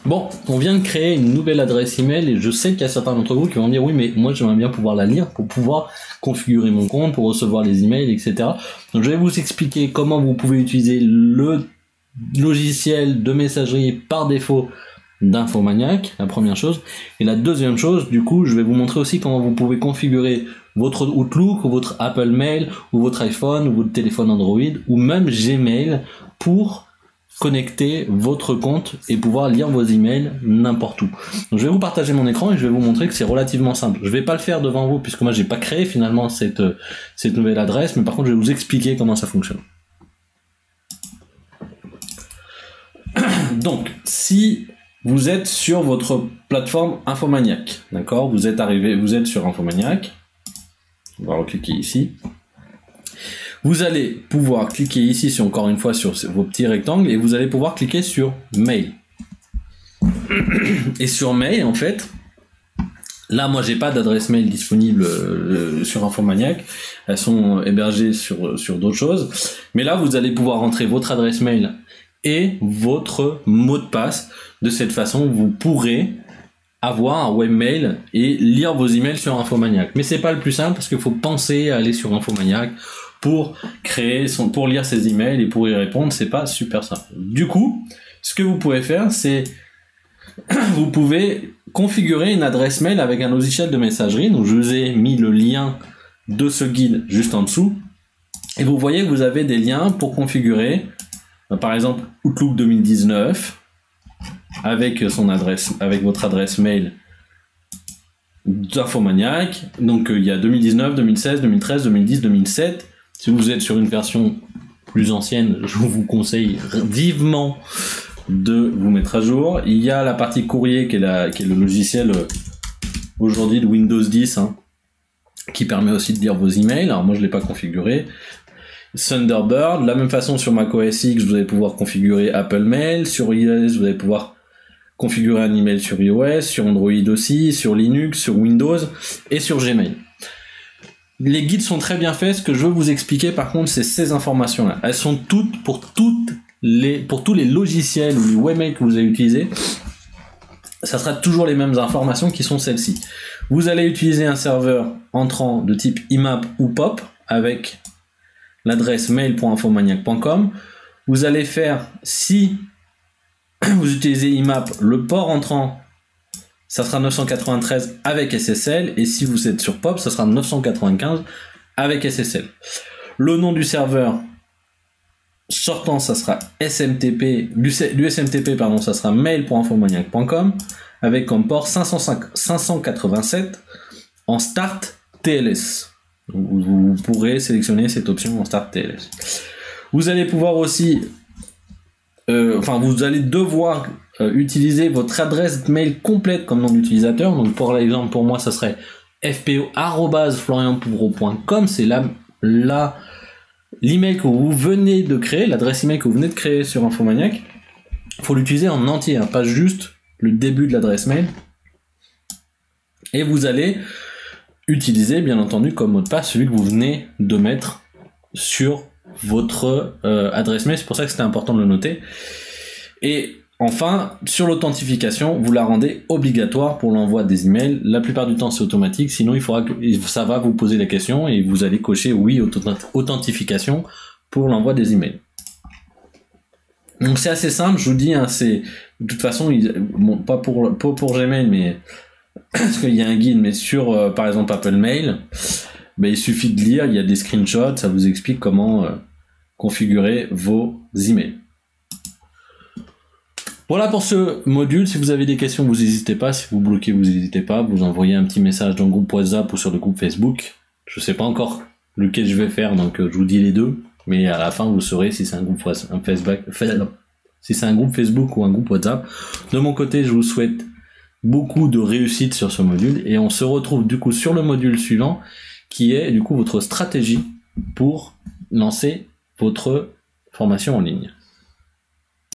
Bon, on vient de créer une nouvelle adresse email et je sais qu'il y a certains d'entre vous qui vont dire oui, mais moi j'aimerais bien pouvoir la lire pour pouvoir configurer mon compte, pour recevoir les emails, etc. Donc je vais vous expliquer comment vous pouvez utiliser le logiciel de messagerie par défaut d'Infomaniac, la première chose. Et la deuxième chose, du coup, je vais vous montrer aussi comment vous pouvez configurer votre Outlook ou votre Apple Mail ou votre iPhone ou votre téléphone Android ou même Gmail pour connecter votre compte et pouvoir lire vos emails n'importe où. Donc, je vais vous partager mon écran et je vais vous montrer que c'est relativement simple. Je vais pas le faire devant vous puisque moi j'ai pas créé finalement cette nouvelle adresse, mais par contre je vais vous expliquer comment ça fonctionne. Donc, si vous êtes sur votre plateforme Infomaniac, d'accord, vous êtes sur Infomaniac, on va recliquer ici. Vous allez pouvoir cliquer ici, encore une fois, sur vos petits rectangles, et vous allez pouvoir cliquer sur Mail. Et sur Mail, en fait, là, moi, j'ai pas d'adresse mail disponible sur Infomaniac. Elles sont hébergées sur d'autres choses. Mais là, vous allez pouvoir rentrer votre adresse mail et votre mot de passe. De cette façon, vous pourrez avoir un webmail et lire vos emails sur Infomaniac. Mais c'est pas le plus simple parce qu'il faut penser à aller sur Infomaniac pour lire ses emails et pour y répondre. C'est pas super simple. Du coup, ce que vous pouvez faire, c'est vous pouvez configurer une adresse mail avec un logiciel de messagerie. Donc je vous ai mis le lien de ce guide juste en dessous. Et vous voyez que vous avez des liens pour configurer, par exemple, Outlook 2019 avec votre adresse mail d'Infomaniac. Donc il y a 2019, 2016, 2013, 2010, 2007. Si vous êtes sur une version plus ancienne, je vous conseille vivement de vous mettre à jour. Il y a la partie courrier qui est le logiciel aujourd'hui de Windows 10 qui permet aussi de lire vos emails. Alors moi je l'ai pas configuré. Thunderbird, de la même façon sur macOS X, vous allez pouvoir configurer Apple Mail. Sur iOS, vous allez pouvoir configurer un email sur iOS, sur Android aussi, sur Linux, sur Windows et sur Gmail. Les guides sont très bien faits. Ce que je veux vous expliquer par contre, c'est ces informations-là. Elles sont toutes pour tous les logiciels ou les webmails que vous allez utiliser. Ça sera toujours les mêmes informations qui sont celles-ci. Vous allez utiliser un serveur entrant de type IMAP ou POP avec l'adresse mail.infomaniac.com. Vous allez faire, si vous utilisez IMAP, le port entrant, ça sera 993 avec SSL, et si vous êtes sur POP, ça sera 995 avec SSL. Le nom du serveur sortant, ça sera SMTP, du SMTP, pardon, ça sera mail.infomaniac.com, avec comme port 587 en Start TLS. Vous pourrez sélectionner cette option en Start TLS. Vous allez pouvoir aussi, vous allez devoir utiliser votre adresse mail complète comme nom d'utilisateur. Donc pour l'exemple, pour moi, ça serait fpo@florianpouvreau.com. C'est l'email que vous venez de créer, l'adresse email que vous venez de créer sur Infomaniac. Il faut l'utiliser en entier, pas juste le début de l'adresse mail. Et vous allez utiliser, bien entendu, comme mot de passe celui que vous venez de mettre sur votre adresse mail. C'est pour ça que c'était important de le noter. Et enfin, sur l'authentification, vous la rendez obligatoire pour l'envoi des emails. La plupart du temps, c'est automatique. Sinon, ça va vous poser la question et vous allez cocher oui, authentification pour l'envoi des emails. Donc, c'est assez simple. Je vous dis, c'est de toute façon, pas pour Gmail, mais parce qu'il y a un guide, mais sur, par exemple, Apple Mail, il suffit de lire. Il y a des screenshots. Ça vous explique comment configurer vos emails. Voilà pour ce module. Si vous avez des questions, vous n'hésitez pas. Si vous bloquez, vous n'hésitez pas. Vous envoyez un petit message dans le groupe WhatsApp ou sur le groupe Facebook. Je ne sais pas encore lequel je vais faire, donc je vous dis les deux. Mais à la fin, vous saurez si c'est un groupe Facebook ou un groupe WhatsApp. De mon côté, je vous souhaite beaucoup de réussite sur ce module. Et on se retrouve du coup sur le module suivant, qui est du coup votre stratégie pour lancer votre formation en ligne.